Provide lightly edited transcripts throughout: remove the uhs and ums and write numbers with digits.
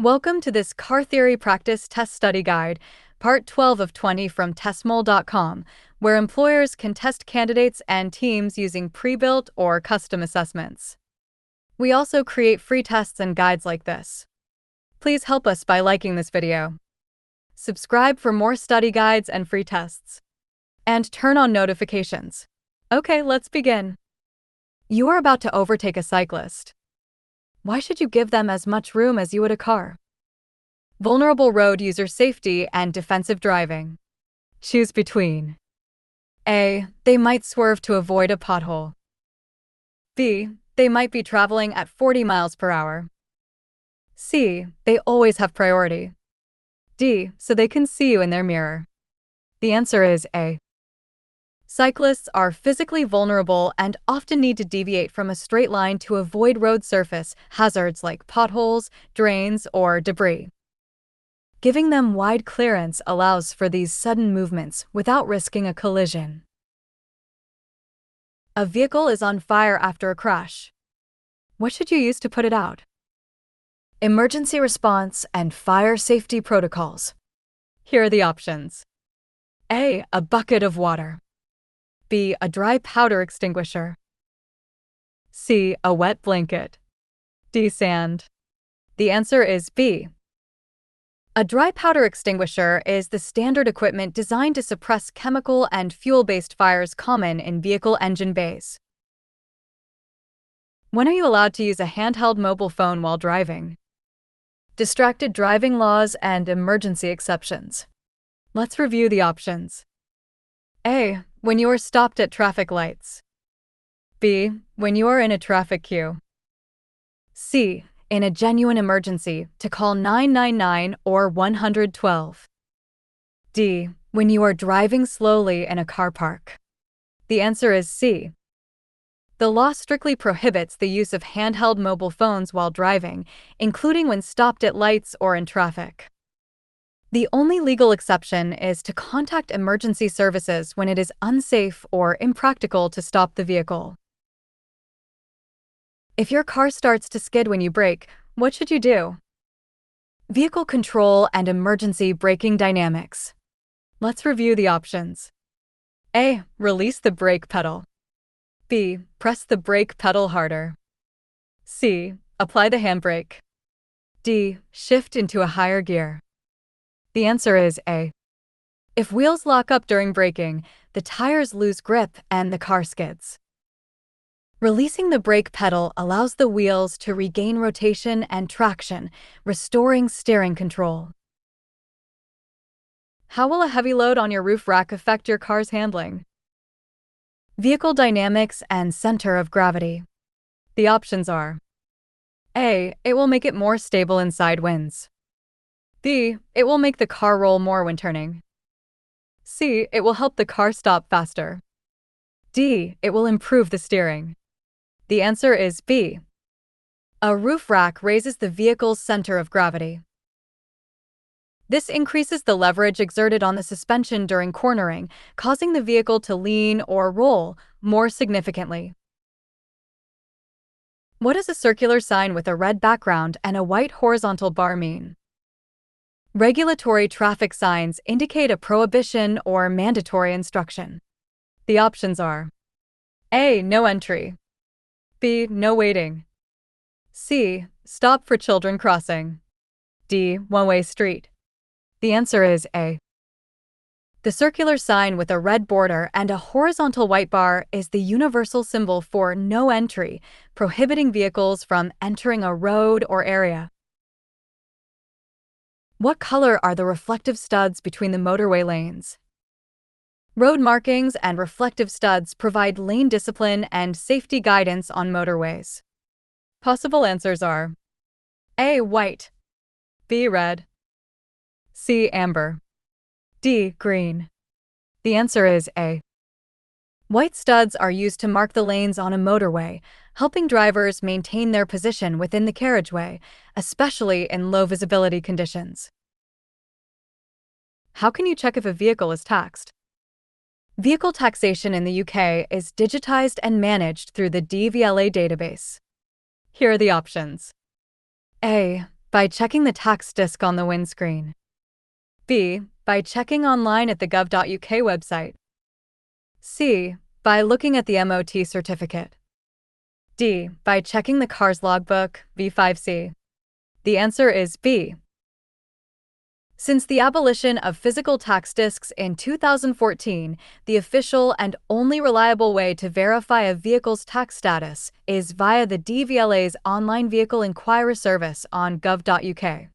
Welcome to this Car Theory Practice Test Study Guide, Part 12 of 20 from TestMole.com, where employers can test candidates and teams using pre-built or custom assessments. We also create free tests and guides like this. Please help us by liking this video. Subscribe for more study guides and free tests. And turn on notifications. Okay, let's begin. You are about to overtake a cyclist. Why should you give them as much room as you would a car? Vulnerable road user safety and defensive driving. Choose between. A. They might swerve to avoid a pothole. B. They might be traveling at 40 miles per hour. C. They always have priority. D. So they can see you in their mirror. The answer is A. Cyclists are physically vulnerable and often need to deviate from a straight line to avoid road surface hazards like potholes, drains, or debris. Giving them wide clearance allows for these sudden movements without risking a collision. A vehicle is on fire after a crash. What should you use to put it out? Emergency response and fire safety protocols. Here are the options. A. A bucket of water. B. A dry powder extinguisher. C. A wet blanket. D. Sand. The answer is B. A dry powder extinguisher is the standard equipment designed to suppress chemical and fuel-based fires common in vehicle engine bays. When are you allowed to use a handheld mobile phone while driving? Distracted driving laws and emergency exceptions. Let's review the options. A. When you are stopped at traffic lights. B. When you are in a traffic queue. C. In a genuine emergency, to call 999 or 112. D. When you are driving slowly in a car park. The answer is C. The law strictly prohibits the use of handheld mobile phones while driving, including when stopped at lights or in traffic. The only legal exception is to contact emergency services when it is unsafe or impractical to stop the vehicle. If your car starts to skid when you brake, what should you do? Vehicle control and emergency braking dynamics. Let's review the options. A. Release the brake pedal. B. Press the brake pedal harder. C. Apply the handbrake. D. Shift into a higher gear. The answer is A. If wheels lock up during braking, the tires lose grip and the car skids. Releasing the brake pedal allows the wheels to regain rotation and traction, restoring steering control. How will a heavy load on your roof rack affect your car's handling? Vehicle dynamics and center of gravity. The options are: A. It will make it more stable in side winds. B. It will make the car roll more when turning. C. It will help the car stop faster. D. It will improve the steering. The answer is B. A roof rack raises the vehicle's center of gravity. This increases the leverage exerted on the suspension during cornering, causing the vehicle to lean or roll more significantly. What does a circular sign with a red background and a white horizontal bar mean? Regulatory traffic signs indicate a prohibition or mandatory instruction. The options are: A. No entry. B. No waiting. C. Stop for children crossing. D. One-way street. The answer is A. The circular sign with a red border and a horizontal white bar is the universal symbol for no entry, prohibiting vehicles from entering a road or area. What color are the reflective studs between the motorway lanes? Road markings and reflective studs provide lane discipline and safety guidance on motorways. Possible answers are: A. White. B. Red. C. Amber. D. Green. The answer is A. White studs are used to mark the lanes on a motorway, helping drivers maintain their position within the carriageway, especially in low visibility conditions. How can you check if a vehicle is taxed? Vehicle taxation in the UK is digitized and managed through the DVLA database. Here are the options. A. By checking the tax disc on the windscreen. B. By checking online at the gov.uk website. C. By looking at the MOT certificate. D. By checking the car's logbook, V5C. The answer is B. Since the abolition of physical tax discs in 2014, the official and only reliable way to verify a vehicle's tax status is via the DVLA's online vehicle inquiry service on gov.uk.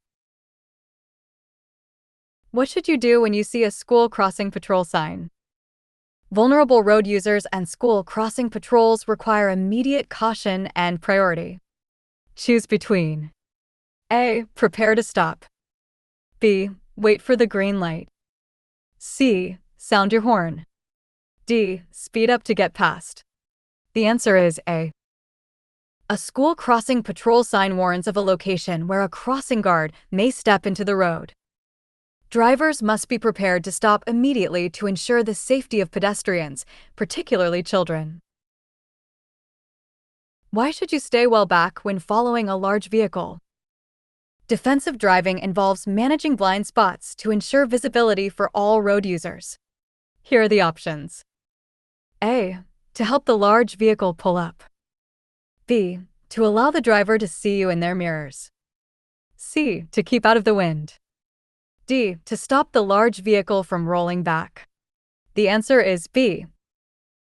What should you do when you see a school crossing patrol sign? Vulnerable road users and school crossing patrols require immediate caution and priority. Choose between A. Prepare to stop. B. Wait for the green light. C. Sound your horn. D. Speed up to get past. The answer is A. A school crossing patrol sign warns of a location where a crossing guard may step into the road. Drivers must be prepared to stop immediately to ensure the safety of pedestrians, particularly children. Why should you stay well back when following a large vehicle? Defensive driving involves managing blind spots to ensure visibility for all road users. Here are the options. A. To help the large vehicle pull up. B. To allow the driver to see you in their mirrors. C. To keep out of the wind. D. To stop the large vehicle from rolling back. The answer is B.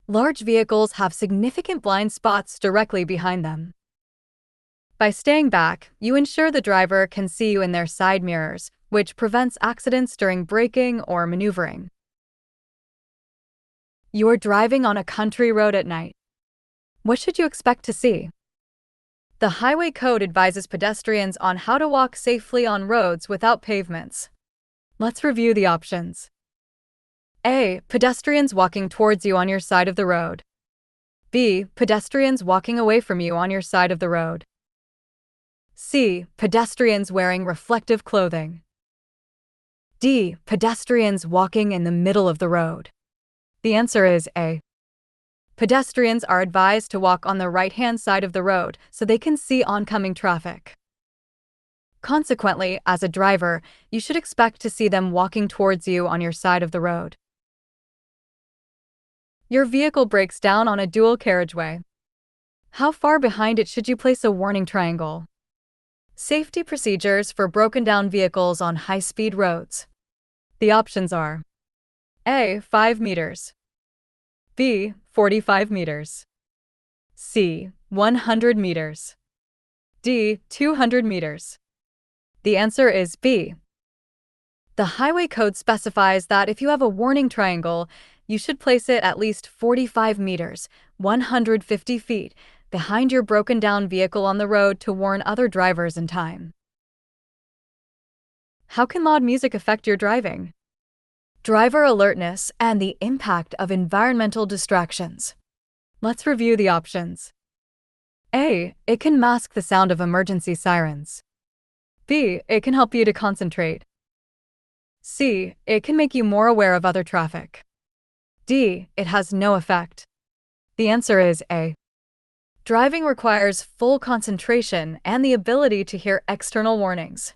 Large vehicles have significant blind spots directly behind them. By staying back, you ensure the driver can see you in their side mirrors, which prevents accidents during braking or maneuvering. You are driving on a country road at night. What should you expect to see? The Highway Code advises pedestrians on how to walk safely on roads without pavements. Let's review the options. A. Pedestrians walking towards you on your side of the road. B. Pedestrians walking away from you on your side of the road. C. Pedestrians wearing reflective clothing. D. Pedestrians walking in the middle of the road. The answer is A. Pedestrians are advised to walk on the right-hand side of the road so they can see oncoming traffic. Consequently, as a driver, you should expect to see them walking towards you on your side of the road. Your vehicle breaks down on a dual carriageway. How far behind it should you place a warning triangle? Safety procedures for broken-down vehicles on high-speed roads. The options are A. 5 meters. B. 45 meters. C. 100 meters. D. 200 meters. The answer is B. The Highway Code specifies that if you have a warning triangle, you should place it at least 45 meters, 150 feet, behind your broken-down vehicle on the road to warn other drivers in time. How can loud music affect your driving? Driver alertness and the impact of environmental distractions. Let's review the options. A. It can mask the sound of emergency sirens. B. It can help you to concentrate. C. It can make you more aware of other traffic. D. It has no effect. The answer is A. Driving requires full concentration and the ability to hear external warnings.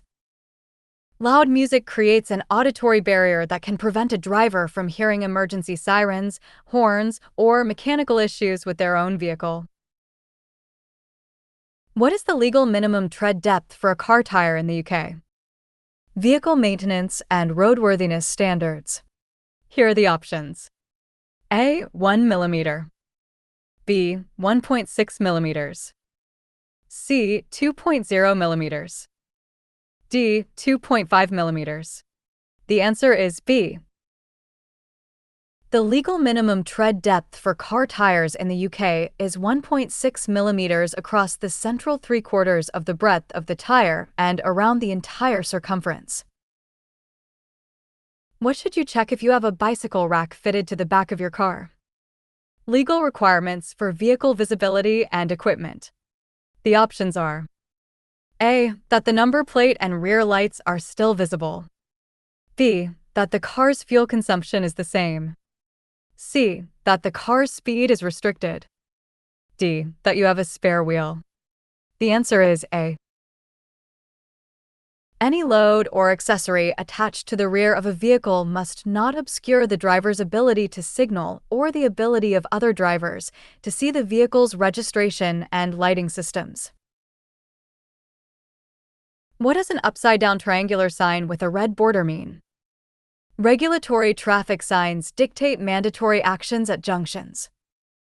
Loud music creates an auditory barrier that can prevent a driver from hearing emergency sirens, horns, or mechanical issues with their own vehicle. What is the legal minimum tread depth for a car tire in the UK? Vehicle maintenance and roadworthiness standards. Here are the options. A. 1 millimeter. B. 1.6 millimeters. C. 2.0 millimeters. D. 2.5 millimeters. The answer is B. The legal minimum tread depth for car tires in the UK is 1.6 millimeters across the central 3/4 of the breadth of the tire and around the entire circumference. What should you check if you have a bicycle rack fitted to the back of your car? Legal requirements for vehicle visibility and equipment. The options are A. That the number plate and rear lights are still visible. B. That the car's fuel consumption is the same. C. That the car's speed is restricted. D. That you have a spare wheel. The answer is A. Any load or accessory attached to the rear of a vehicle must not obscure the driver's ability to signal or the ability of other drivers to see the vehicle's registration and lighting systems. What does an upside-down triangular sign with a red border mean? Regulatory traffic signs dictate mandatory actions at junctions.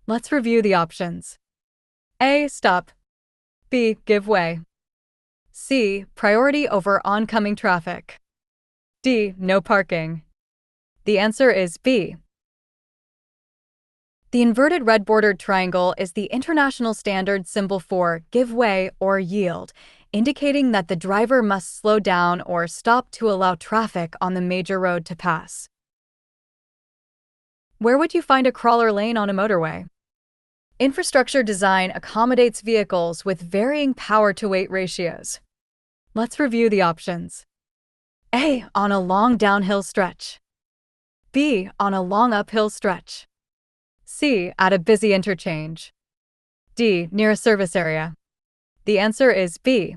Let's review the options. A. Stop. B. Give way. C. Priority over oncoming traffic. D. No parking. The answer is B. The inverted red bordered triangle is the international standard symbol for give way or yield, indicating that the driver must slow down or stop to allow traffic on the major road to pass. Where would you find a crawler lane on a motorway? Infrastructure design accommodates vehicles with varying power-to-weight ratios. Let's review the options. A. On a long downhill stretch. B. On a long uphill stretch. C. At a busy interchange. D. Near a service area. The answer is B.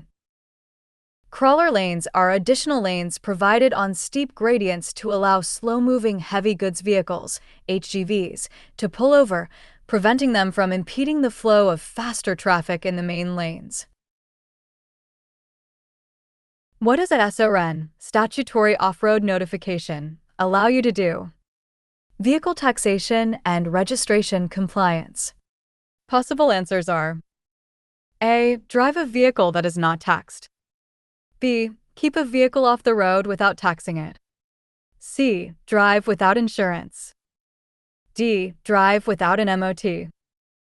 Crawler lanes are additional lanes provided on steep gradients to allow slow-moving heavy goods vehicles, HGVs, to pull over, preventing them from impeding the flow of faster traffic in the main lanes. What does an SON, statutory off-road notification, allow you to do? Vehicle taxation and registration compliance. Possible answers are: A. Drive a vehicle that is not taxed. B. Keep a vehicle off the road without taxing it. C. Drive without insurance. D. Drive without an MOT.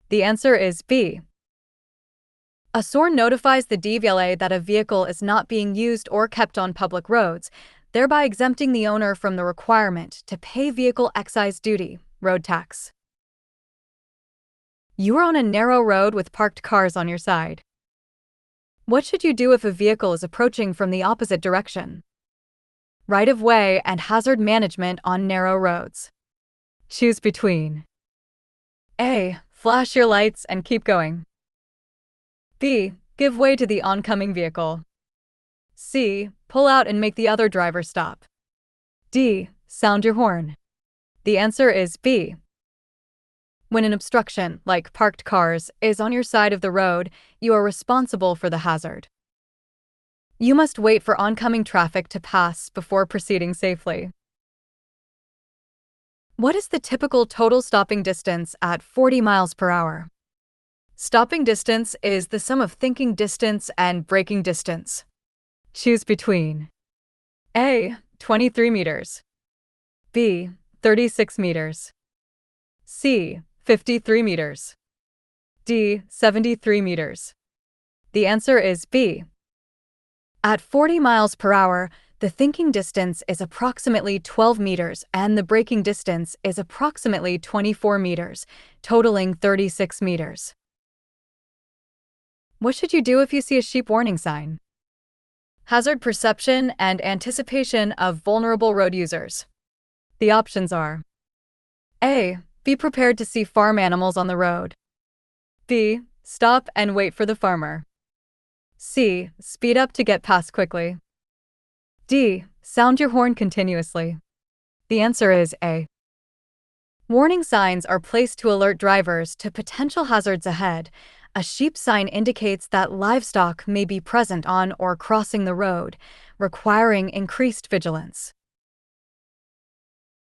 The answer is B. A SORN notifies the DVLA that a vehicle is not being used or kept on public roads, thereby exempting the owner from the requirement to pay vehicle excise duty, road tax. You are on a narrow road with parked cars on your side. What should you do if a vehicle is approaching from the opposite direction? Right-of-way and hazard management on narrow roads. Choose between A. Flash your lights and keep going. B. Give way to the oncoming vehicle. C. Pull out and make the other driver stop. D. Sound your horn. The answer is B. When an obstruction, like parked cars, is on your side of the road, you are responsible for the hazard. You must wait for oncoming traffic to pass before proceeding safely. What is the typical total stopping distance at 40 miles per hour? Stopping distance is the sum of thinking distance and braking distance. Choose between A. 23 meters. B. 36 meters. C. 53 meters. D. 73 meters. The answer is B. At 40 miles per hour, the thinking distance is approximately 12 meters and the braking distance is approximately 24 meters, totaling 36 meters. What should you do if you see a sheep warning sign? Hazard perception and anticipation of vulnerable road users. The options are: A. Be prepared to see farm animals on the road. B. Stop and wait for the farmer. C. Speed up to get past quickly. D. Sound your horn continuously. The answer is A. Warning signs are placed to alert drivers to potential hazards ahead. A sheep sign indicates that livestock may be present on or crossing the road, requiring increased vigilance.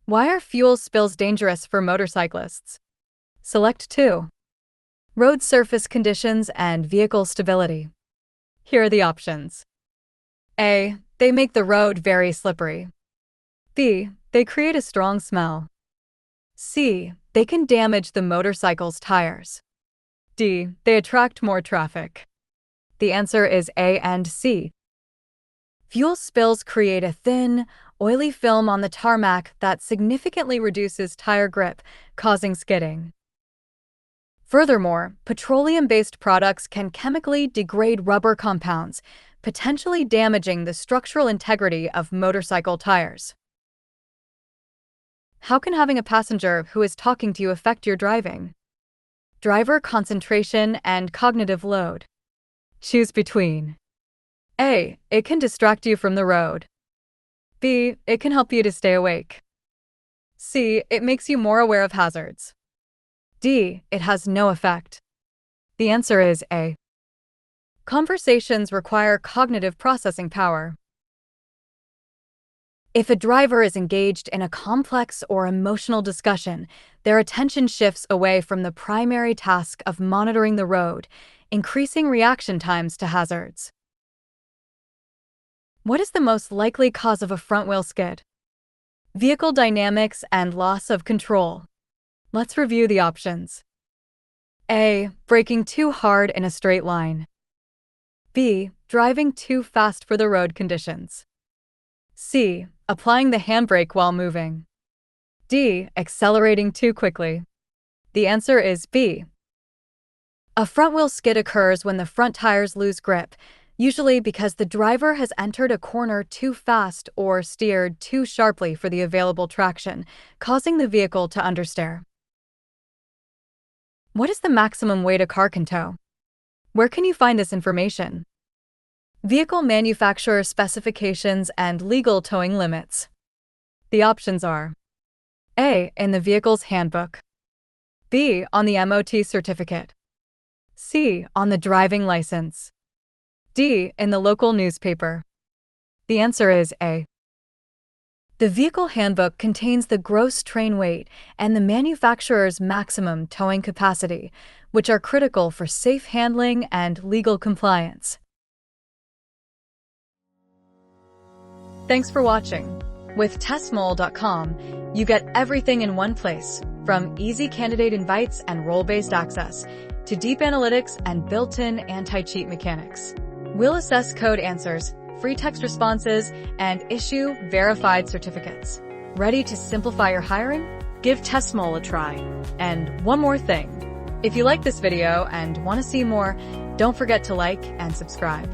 Why are fuel spills dangerous for motorcyclists? Select 2. Road surface conditions and vehicle stability. Here are the options. A. They make the road very slippery. B. They create a strong smell. C. They can damage the motorcycle's tires. D. They attract more traffic. The answer is A and C. Fuel spills create a thin, oily film on the tarmac that significantly reduces tire grip, causing skidding. Furthermore, petroleum-based products can chemically degrade rubber compounds, potentially damaging the structural integrity of motorcycle tires. How can having a passenger who is talking to you affect your driving? Driver concentration and cognitive load. Choose between A. It can distract you from the road. B. It can help you to stay awake. C. It makes you more aware of hazards. D. It has no effect. The answer is A. Conversations require cognitive processing power. If a driver is engaged in a complex or emotional discussion, their attention shifts away from the primary task of monitoring the road, increasing reaction times to hazards. What is the most likely cause of a front-wheel skid? Vehicle dynamics and loss of control. Let's review the options. A. Braking too hard in a straight line. B. Driving too fast for the road conditions. C. Applying the handbrake while moving. D. Accelerating too quickly. The answer is B. A front-wheel skid occurs when the front tires lose grip, usually because the driver has entered a corner too fast or steered too sharply for the available traction, causing the vehicle to understeer. What is the maximum weight a car can tow? Where can you find this information? Vehicle manufacturer specifications and legal towing limits. The options are A. In the vehicle's handbook. B. On the MOT certificate. C. On the driving license. D. In the local newspaper. The answer is A. The vehicle handbook contains the gross train weight and the manufacturer's maximum towing capacity, which are critical for safe handling and legal compliance. Thanks for watching. With TestMole.com, you get everything in one place, from easy candidate invites and role-based access to deep analytics and built-in anti-cheat mechanics. We'll assess code answers, free text responses, and issue verified certificates. Ready to simplify your hiring? Give TestMole a try. And one more thing. If you like this video and want to see more, don't forget to like and subscribe.